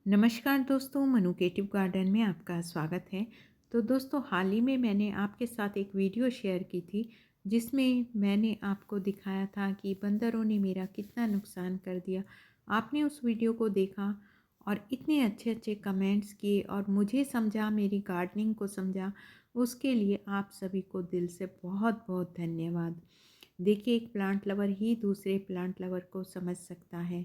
नमस्कार दोस्तों, Manu creative garden में आपका स्वागत है। तो दोस्तों, हाल ही में मैंने आपके साथ एक वीडियो शेयर की थी जिसमें मैंने आपको दिखाया था कि बंदरों ने मेरा कितना नुकसान कर दिया। आपने उस वीडियो को देखा और इतने अच्छे अच्छे कमेंट्स किए और मुझे समझा, मेरी गार्डनिंग को समझा। उसके लिए आप सभी को दिल से बहुत बहुत धन्यवाद। देखिए, एक प्लांट लवर ही दूसरे प्लांट लवर को समझ सकता है।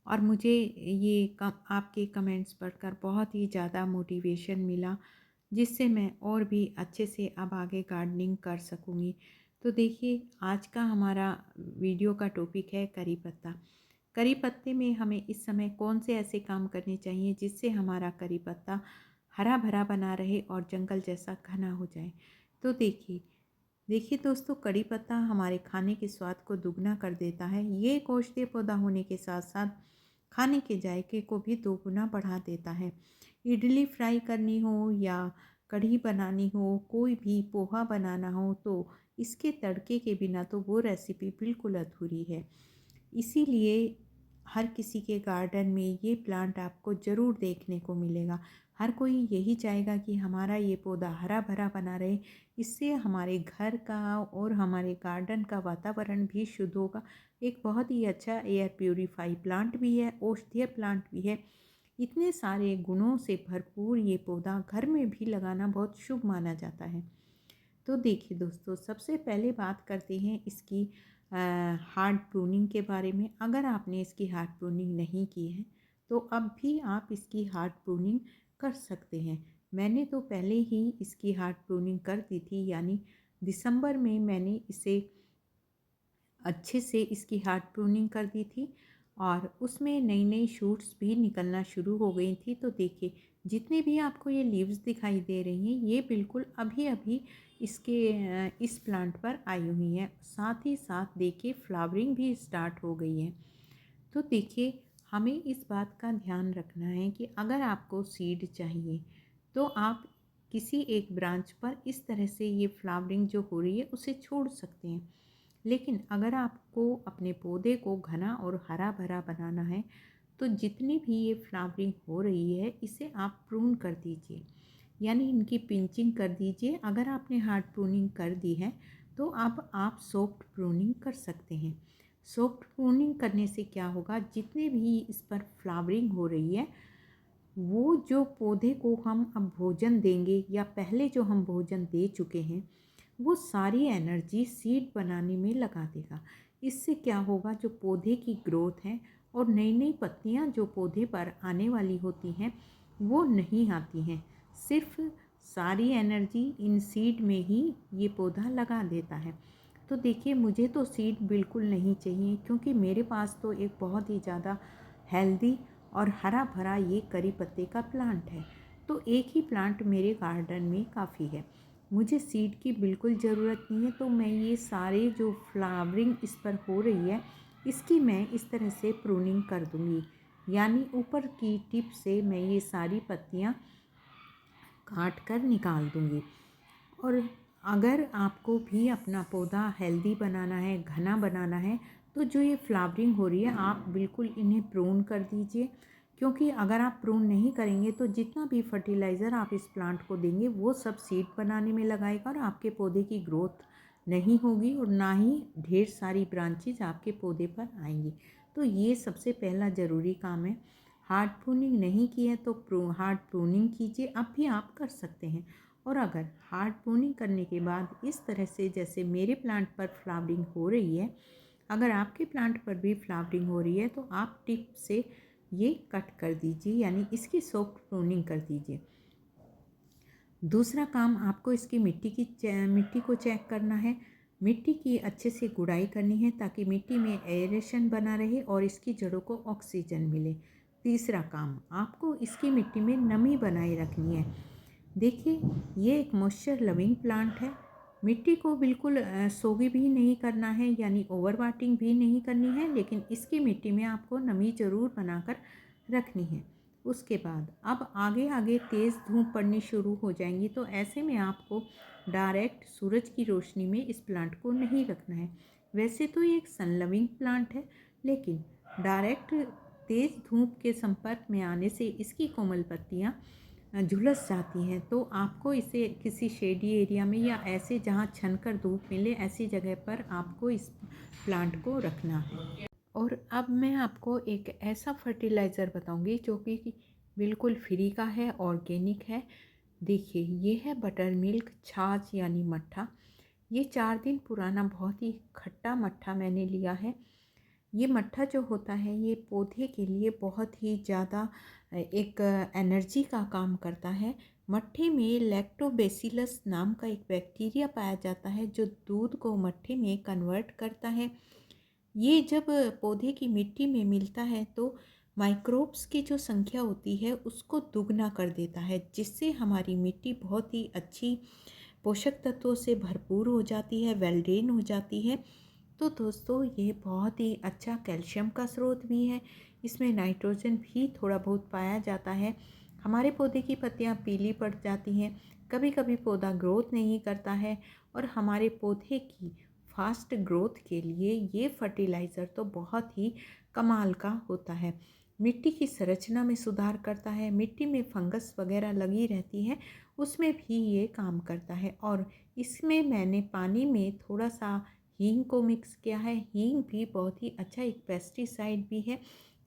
और मुझे ये आपके कमेंट्स पढ़कर बहुत ही ज़्यादा मोटिवेशन मिला, जिससे मैं और भी अच्छे से अब आगे गार्डनिंग कर सकूँगी। तो देखिए, आज का हमारा वीडियो का टॉपिक है करी पत्ता। करी पत्ते में हमें इस समय कौन से ऐसे काम करने चाहिए जिससे हमारा करी पत्ता हरा भरा बना रहे और जंगल जैसा घना हो जाए। तो देखिए देखिए दोस्तों, कड़ी पत्ता हमारे खाने के स्वाद को दुगना कर देता है। ये एक औषधीय पौधा होने के साथ साथ खाने के जायके को भी दोगुना बढ़ा देता है। इडली फ्राई करनी हो या कढ़ी बनानी हो, कोई भी पोहा बनाना हो, तो इसके तड़के के बिना तो वो रेसिपी बिल्कुल अधूरी है। इसीलिए हर किसी के गार्डन में ये प्लांट आपको ज़रूर देखने को मिलेगा। हर कोई यही चाहेगा कि हमारा ये पौधा हरा भरा बना रहे। इससे हमारे घर का और हमारे गार्डन का वातावरण भी शुद्ध होगा। एक बहुत ही अच्छा एयर प्यूरीफाई प्लांट भी है, औषधीय प्लांट भी है। इतने सारे गुणों से भरपूर ये पौधा घर में भी लगाना बहुत शुभ माना जाता है। तो देखिए दोस्तों, सबसे पहले बात करते हैं इसकी हार्ड प्रूनिंग के बारे में। अगर आपने इसकी हार्ड प्रूनिंग नहीं की है तो अब भी आप इसकी हार्ड प्रूनिंग कर सकते हैं। मैंने तो पहले ही इसकी हार्ड प्रूनिंग कर दी थी, यानी दिसंबर में मैंने इसे अच्छे से इसकी हार्ड प्रूनिंग कर दी थी और उसमें नई नई शूट्स भी निकलना शुरू हो गई थी। तो देखिए, जितने भी आपको ये लीव्स दिखाई दे रही हैं, ये बिल्कुल अभी अभी इस प्लांट पर आई हुई हैं। साथ ही साथ देखिए, फ्लावरिंग भी स्टार्ट हो गई है। तो देखिए, हमें इस बात का ध्यान रखना है कि अगर आपको सीड चाहिए तो आप किसी एक ब्रांच पर इस तरह से ये फ्लावरिंग जो हो रही है उसे छोड़ सकते हैं। लेकिन अगर आपको अपने पौधे को घना और हरा भरा बनाना है तो जितनी भी ये फ्लावरिंग हो रही है इसे आप प्रून कर दीजिए, यानी इनकी पिंचिंग कर दीजिए। अगर आपने हार्ड प्रूनिंग कर दी है तो अब आप सॉफ्ट प्रूनिंग कर सकते हैं। सॉफ्ट प्रूनिंग करने से क्या होगा, जितने भी इस पर फ्लावरिंग हो रही है, वो जो पौधे को हम अब भोजन देंगे या पहले जो हम भोजन दे चुके हैं, वो सारी एनर्जी सीड बनाने में लगा देगा। इससे क्या होगा, जो पौधे की ग्रोथ है और नई नई पत्तियां जो पौधे पर आने वाली होती हैं वो नहीं आती हैं। सिर्फ सारी एनर्जी इन सीड में ही ये पौधा लगा देता है। तो देखिए, मुझे तो सीड बिल्कुल नहीं चाहिए, क्योंकि मेरे पास तो एक बहुत ही ज़्यादा हेल्दी और हरा भरा ये करी पत्ते का प्लांट है। तो एक ही प्लांट मेरे गार्डन में काफ़ी है, मुझे सीड की बिल्कुल ज़रूरत नहीं है। तो मैं ये सारे जो फ्लावरिंग इस पर हो रही है, इसकी मैं इस तरह से प्रूनिंग कर दूँगी, यानी ऊपर की टिप से मैं ये सारी पत्तियाँ काट कर निकाल दूँगी। और अगर आपको भी अपना पौधा हेल्दी बनाना है, घना बनाना है, तो जो ये फ्लावरिंग हो रही है आप बिल्कुल इन्हें प्रून कर दीजिए। क्योंकि अगर आप प्रून नहीं करेंगे तो जितना भी फर्टिलाइज़र आप इस प्लांट को देंगे वो सब सीड बनाने में लगाएगा और आपके पौधे की ग्रोथ नहीं होगी और ना ही ढेर सारी ब्रांचेज आपके पौधे पर आएंगी। तो ये सबसे पहला ज़रूरी काम है। हार्ड प्रूनिंग नहीं की है तो हार्ड प्रूनिंग कीजिए, अब भी आप कर सकते हैं। और अगर हार्ड प्रूनिंग करने के बाद इस तरह से जैसे मेरे प्लांट पर फ्लावरिंग हो रही है, अगर आपके प्लांट पर भी फ्लावरिंग हो रही है तो आप टिप से ये कट कर दीजिए, यानी इसकी सॉफ्ट प्रूनिंग कर दीजिए। दूसरा काम, आपको इसकी मिट्टी को चेक करना है। मिट्टी की अच्छे से गुड़ाई करनी है ताकि मिट्टी में एरेशन बना रहे और इसकी जड़ों को ऑक्सीजन मिले। तीसरा काम, आपको इसकी मिट्टी में नमी बनाए रखनी है। देखिए, ये एक मॉइस्चर लविंग प्लांट है। मिट्टी को बिल्कुल सोगी भी नहीं करना है, यानी ओवर वाटरिंग भी नहीं करनी है, लेकिन इसकी मिट्टी में आपको नमी ज़रूर बनाकर रखनी है। उसके बाद अब आगे आगे तेज़ धूप पड़नी शुरू हो जाएंगी, तो ऐसे में आपको डायरेक्ट सूरज की रोशनी में इस प्लांट को नहीं रखना है। वैसे तो ये एक सन लविंग प्लांट है, लेकिन डायरेक्ट तेज़ धूप के संपर्क में आने से इसकी कोमल पत्तियाँ झुलस जाती हैं। तो आपको इसे किसी शेडी एरिया में या ऐसे जहाँ छनकर धूप मिले ऐसी जगह पर आपको इस प्लांट को रखना है। और अब मैं आपको एक ऐसा फर्टिलाइज़र बताऊंगी जो कि बिल्कुल फ्री का है, ऑर्गेनिक है। देखिए, ये है बटर मिल्क छाछ यानी मट्ठा। ये 4 दिन पुराना बहुत ही खट्टा मट्ठा मैंने लिया है। ये मट्ठा जो होता है ये पौधे के लिए बहुत ही ज़्यादा एक एनर्जी का काम करता है। मट्ठे में लैक्टोबैसिलस नाम का एक बैक्टीरिया पाया जाता है जो दूध को मट्ठे में कन्वर्ट करता है। ये जब पौधे की मिट्टी में मिलता है तो माइक्रोब्स की जो संख्या होती है उसको दुगना कर देता है, जिससे हमारी मिट्टी बहुत ही अच्छी पोषक तत्वों से भरपूर हो जाती है, वेल ड्रेन हो जाती है। तो दोस्तों, ये बहुत ही अच्छा कैल्शियम का स्रोत भी है। इसमें नाइट्रोजन भी थोड़ा बहुत पाया जाता है। हमारे पौधे की पत्तियां पीली पड़ जाती हैं, कभी कभी पौधा ग्रोथ नहीं करता है, और हमारे पौधे की फास्ट ग्रोथ के लिए ये फर्टिलाइज़र तो बहुत ही कमाल का होता है। मिट्टी की संरचना में सुधार करता है, मिट्टी में फंगस वगैरह लगी रहती है उसमें भी ये काम करता है। और इसमें मैंने पानी में थोड़ा सा हींग को मिक्स किया है। हींग भी बहुत ही अच्छा एक पेस्टिसाइड भी है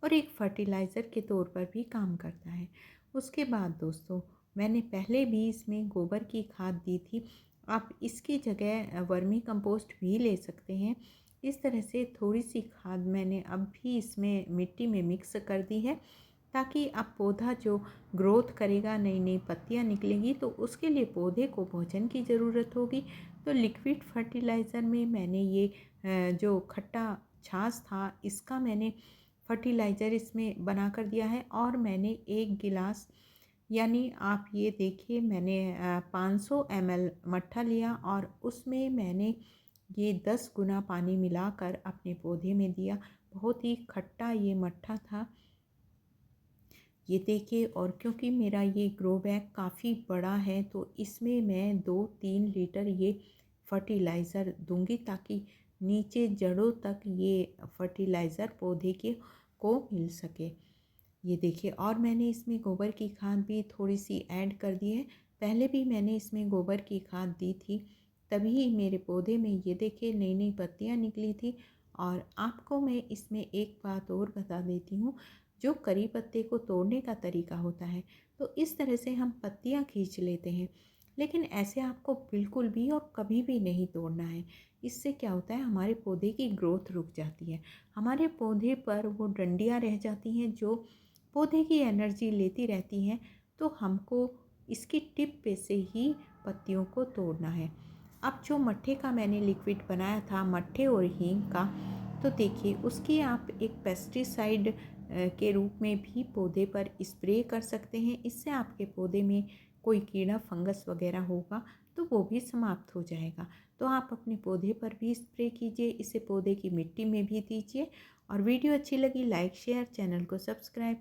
और एक फर्टिलाइज़र के तौर पर भी काम करता है। उसके बाद दोस्तों, मैंने पहले भी इसमें गोबर की खाद दी थी। आप इसकी जगह वर्मी कंपोस्ट भी ले सकते हैं। इस तरह से थोड़ी सी खाद मैंने अब भी इसमें मिट्टी में मिक्स कर दी है, ताकि अब पौधा जो ग्रोथ करेगा, नई नई पत्तियां निकलेंगी, तो उसके लिए पौधे को भोजन की ज़रूरत होगी। तो लिक्विड फर्टिलाइज़र में मैंने ये जो खट्टा छाछ था इसका मैंने फर्टिलाइज़र इसमें बना कर दिया है। और मैंने 1 गिलास, यानी आप ये देखिए, मैंने 500 ml मट्ठा लिया और उसमें मैंने ये 10 गुना पानी मिलाकर अपने पौधे में दिया। बहुत ही खट्टा ये मट्ठा था, ये देखिए। और क्योंकि मेरा ये ग्रो बैग काफ़ी बड़ा है तो इसमें मैं 2-3 लीटर ये फर्टिलाइज़र दूंगी, ताकि नीचे जड़ों तक ये फर्टिलाइज़र पौधे के को मिल सके। ये देखिए, और मैंने इसमें गोबर की खाद भी थोड़ी सी ऐड कर दी है। पहले भी मैंने इसमें गोबर की खाद दी थी, तभी मेरे पौधे में ये देखिए नई नई पत्तियां निकली थी। और आपको मैं इसमें एक बात और बता देती हूँ, जो करी पत्ते को तोड़ने का तरीका होता है, तो इस तरह से हम पत्तियां खींच लेते हैं, लेकिन ऐसे आपको बिल्कुल भी और कभी भी नहीं तोड़ना है। इससे क्या होता है, हमारे पौधे की ग्रोथ रुक जाती है, हमारे पौधे पर वो डंडियाँ रह जाती हैं जो पौधे की एनर्जी लेती रहती हैं। तो हमको इसकी टिप पे से ही पत्तियों को तोड़ना है। अब जो मट्ठे का मैंने लिक्विड बनाया था, मट्ठे और हींग का, तो देखिए उसकी आप एक पेस्टिसाइड के रूप में भी पौधे पर स्प्रे कर सकते हैं। इससे आपके पौधे में कोई कीड़ा फंगस वगैरह होगा तो वो भी समाप्त हो जाएगा। तो आप अपने पौधे पर भी स्प्रे कीजिए, इसे पौधे की मिट्टी में भी दीजिए। और वीडियो अच्छी लगी लाइक शेयर, चैनल को सब्सक्राइब